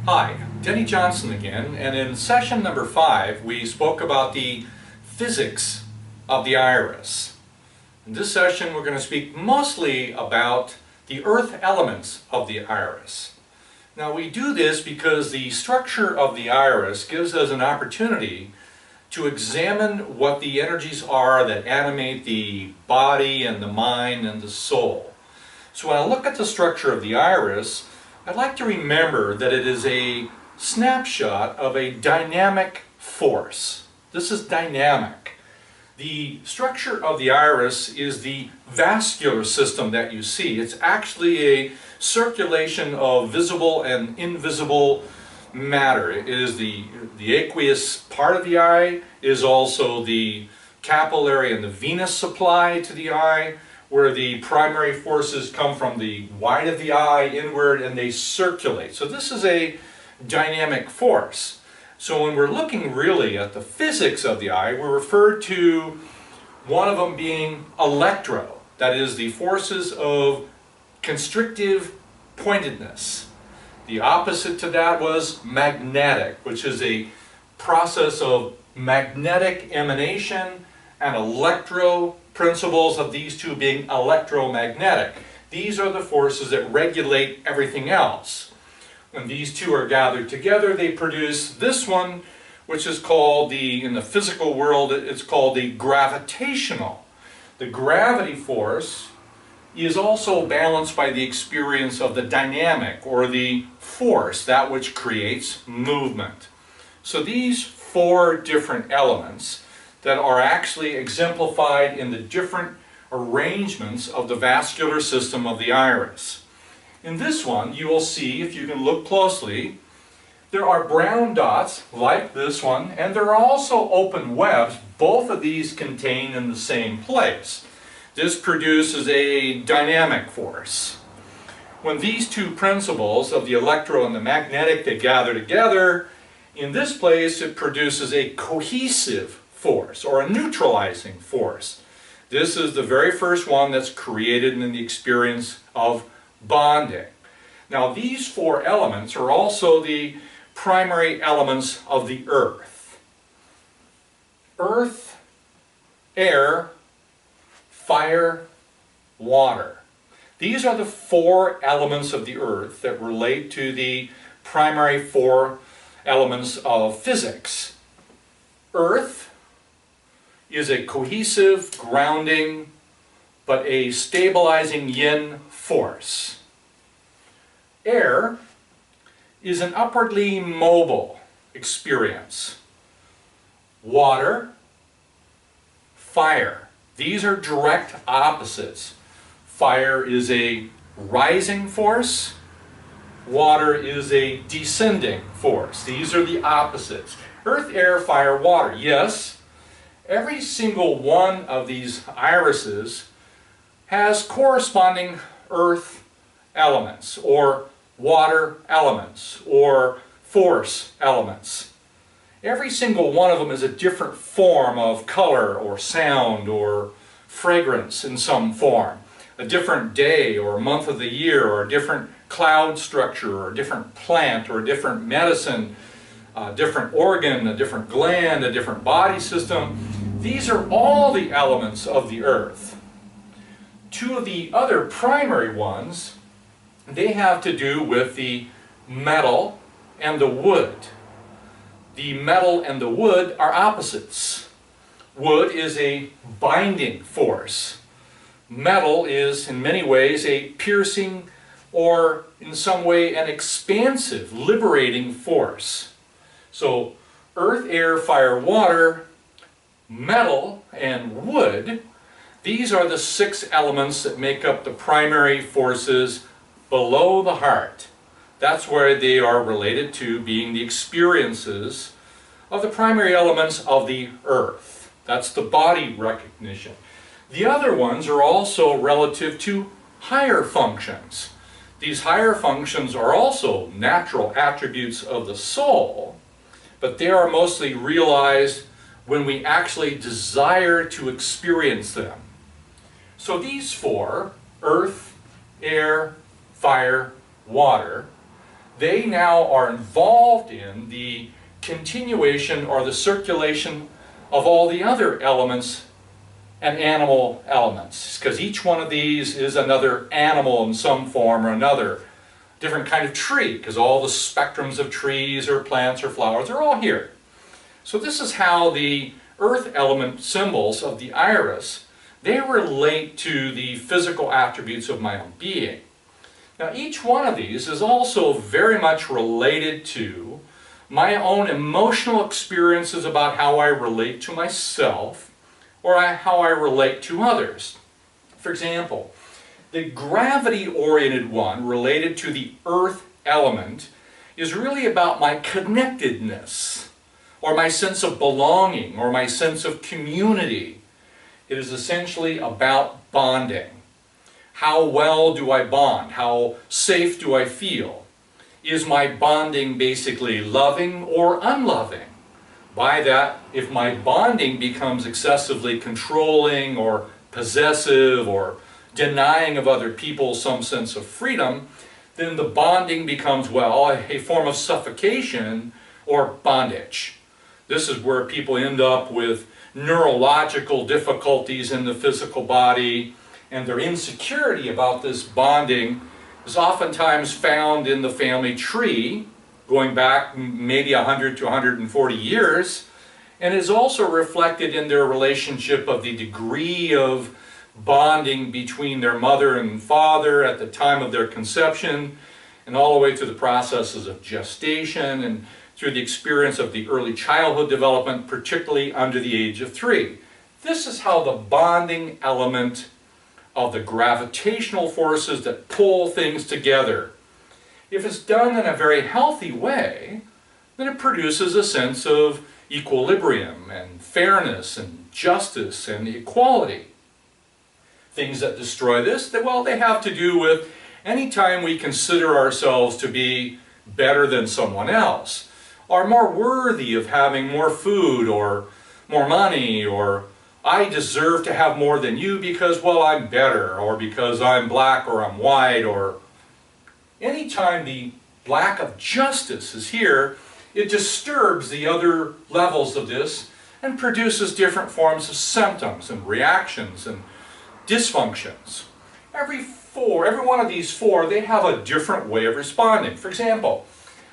Hi, Denny Johnson again, and in session number 5 we spoke about the physics of the iris. In this session we're going to speak mostly about the earth elements of the iris. Now we do this because the structure of the iris gives us an opportunity to examine what the energies are that animate the body and the mind and the soul. So when I look at the structure of the iris, I'd like to remember that it is a snapshot of a dynamic force. This is dynamic. The structure of the iris is the vascular system that you see. It's actually a circulation of visible and invisible matter. It is the aqueous part of the eye, is also the capillary and the venous supply to the eye, where the primary forces come from the white of the eye inward and they circulate. So this is a dynamic force. So when we're looking really at the physics of the eye, we're referred to one of them being electro, that is the forces of constrictive pointedness. The opposite to that was magnetic, which is a process of magnetic emanation, and electro principles of these two being electromagnetic. These are the forces that regulate everything else. When these two are gathered together, they produce this one, which is called in the physical world, it's called the gravitational. The gravity force is also balanced by the experience of the dynamic, or the force, that which creates movement. So these four different elements that are actually exemplified in the different arrangements of the vascular system of the iris. In this one, you will see, if you can look closely, there are brown dots like this one, and there are also open webs, both of these contained in the same place. This produces a dynamic force. When these two principles of the electro and the magnetic, they gather together, in this place it produces a cohesive force, or a neutralizing force. This is the very first one that's created in the experience of bonding. Now these four elements are also the primary elements of the earth. Earth, air, fire, water. These are the four elements of the earth that relate to the primary four elements of physics. Earth is a cohesive, grounding, but a stabilizing yin force. Air is an upwardly mobile experience. Water, fire. These are direct opposites. Fire is a rising force. Water is a descending force. These are the opposites. Earth, air, fire, water. Yes, every single one of these irises has corresponding earth elements, or water elements, or force elements. Every single one of them is a different form of color or sound or fragrance in some form. A different day or month of the year, or a different cloud structure, or a different plant, or a different medicine, a different organ, a different gland, a different body system. These are all the elements of the earth. Two of the other primary ones, they have to do with the metal and the wood. The metal and the wood are opposites. Wood is a binding force. Metal is, in many ways, a piercing, or in some way an expansive, liberating force. So earth, air, fire, water, metal, and wood, these are the six elements that make up the primary forces below the heart. That's where they are related to being the experiences of the primary elements of the earth. That's the body recognition. The other ones are also relative to higher functions. These higher functions are also natural attributes of the soul, but they are mostly realized when we actually desire to experience them. So these four, earth, air, fire, water, they now are involved in the continuation or the circulation of all the other elements and animal elements, because each one of these is another animal in some form or another. Different kind of tree, because all the spectrums of trees or plants or flowers are all here. So this is how the earth element symbols of the iris, they relate to the physical attributes of my own being. Now each one of these is also very much related to my own emotional experiences about how I relate to myself or how I relate to others. For example, the gravity-oriented one related to the earth element is really about my connectedness or my sense of belonging or my sense of community. It is essentially about bonding. How well do I bond? How safe do I feel? Is my bonding basically loving or unloving? By that, if my bonding becomes excessively controlling or possessive or denying of other people some sense of freedom, then the bonding becomes, well, a form of suffocation or bondage. This is where people end up with neurological difficulties in the physical body, and their insecurity about this bonding is oftentimes found in the family tree, going back maybe 100 to 140 years, and is also reflected in their relationship of the degree of bonding between their mother and father at the time of their conception, and all the way through the processes of gestation and through the experience of the early childhood development, particularly under the age of 3. This is how the bonding element of the gravitational forces that pull things together, if it's done in a very healthy way, then it produces a sense of equilibrium and fairness and justice and equality. Things that destroy this, well, they have to do with any time we consider ourselves to be better than someone else, or more worthy of having more food or more money, or I deserve to have more than you because, well, I'm better, or because I'm black or I'm white, or anytime the lack of justice is here, it disturbs the other levels of this and produces different forms of symptoms and reactions and dysfunctions. Every one of these four, they have a different way of responding. For example,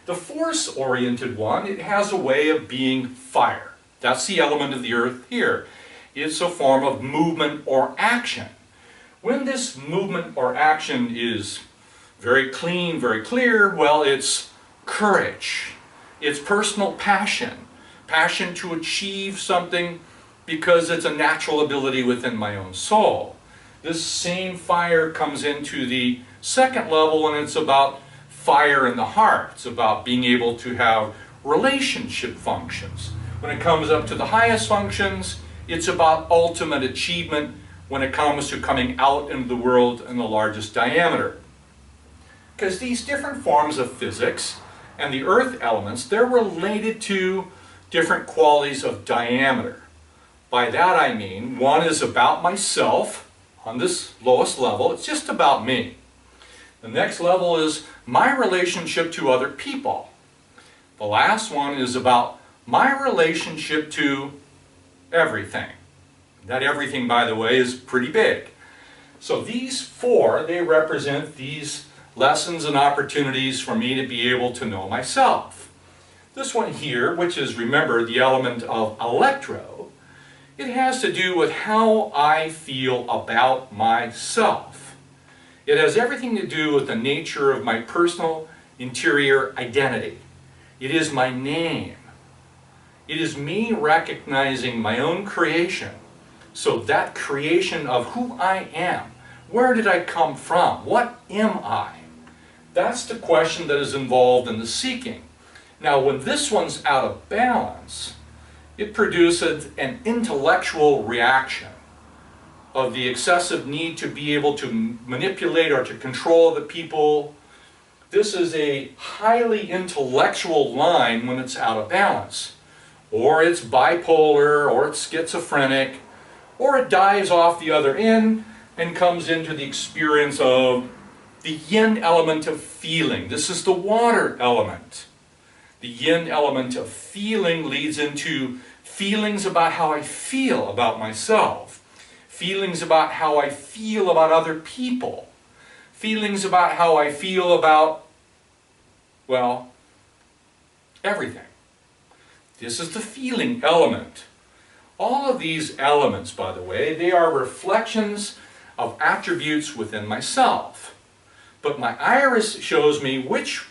the force-oriented one, it has a way of being fire. That's the element of the earth here. It's a form of movement or action. When this movement or action is very clean, very clear, well, it's courage. It's personal passion. Passion to achieve something because it's a natural ability within my own soul. This same fire comes into the second level, and it's about fire in the heart. It's about being able to have relationship functions. When it comes up to the highest functions, it's about ultimate achievement when it comes to coming out into the world in the largest diameter. Because these different forms of physics and the earth elements, they're related to different qualities of diameter. By that I mean, one is about myself on this lowest level. It's just about me. The next level is my relationship to other people. The last one is about my relationship to everything. That everything, by the way, is pretty big. So these four, they represent these lessons and opportunities for me to be able to know myself. This one here, which is, remember, the element of electro, it has to do with how I feel about myself. It has everything to do with the nature of my personal interior identity. It is my name. It is me recognizing my own creation. So that creation of who I am, where did I come from? What am I? That's the question that is involved in the seeking. Now, when this one's out of balance, it produces an intellectual reaction of the excessive need to be able to manipulate or to control the people. This is a highly intellectual line when it's out of balance. Or it's bipolar, or it's schizophrenic, or it dives off the other end and comes into the experience of the yin element of feeling. This is the water element. The yin element of feeling leads into feelings about how I feel about myself, feelings about how I feel about other people, feelings about how I feel about, well, everything. This is the feeling element. All of these elements, by the way, they are reflections of attributes within myself. But my iris shows me which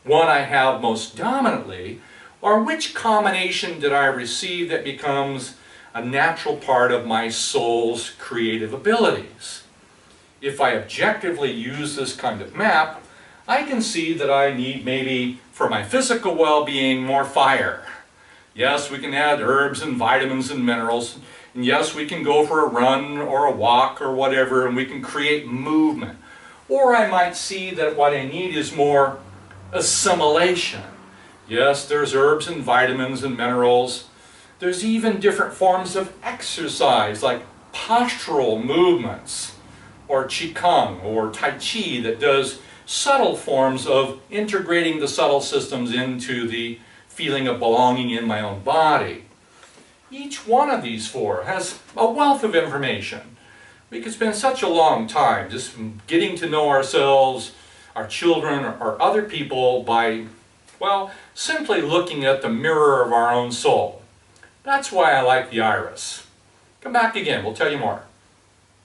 one I have most dominantly, or which combination did I receive that becomes a natural part of my soul's creative abilities. If I objectively use this kind of map, I can see that I need maybe, for my physical well-being, more fire. Yes, we can add herbs and vitamins and minerals, and yes, we can go for a run or a walk or whatever, and we can create movement. Or I might see that what I need is more assimilation. Yes, there's herbs and vitamins and minerals. There's even different forms of exercise, like postural movements, or Qigong, or Tai Chi, that does subtle forms of integrating the subtle systems into the feeling of belonging in my own body. Each one of these four has a wealth of information. We could spend such a long time just getting to know ourselves, our children, or other people by, well, simply looking at the mirror of our own soul. That's why I like the iris. Come back again, we'll tell you more.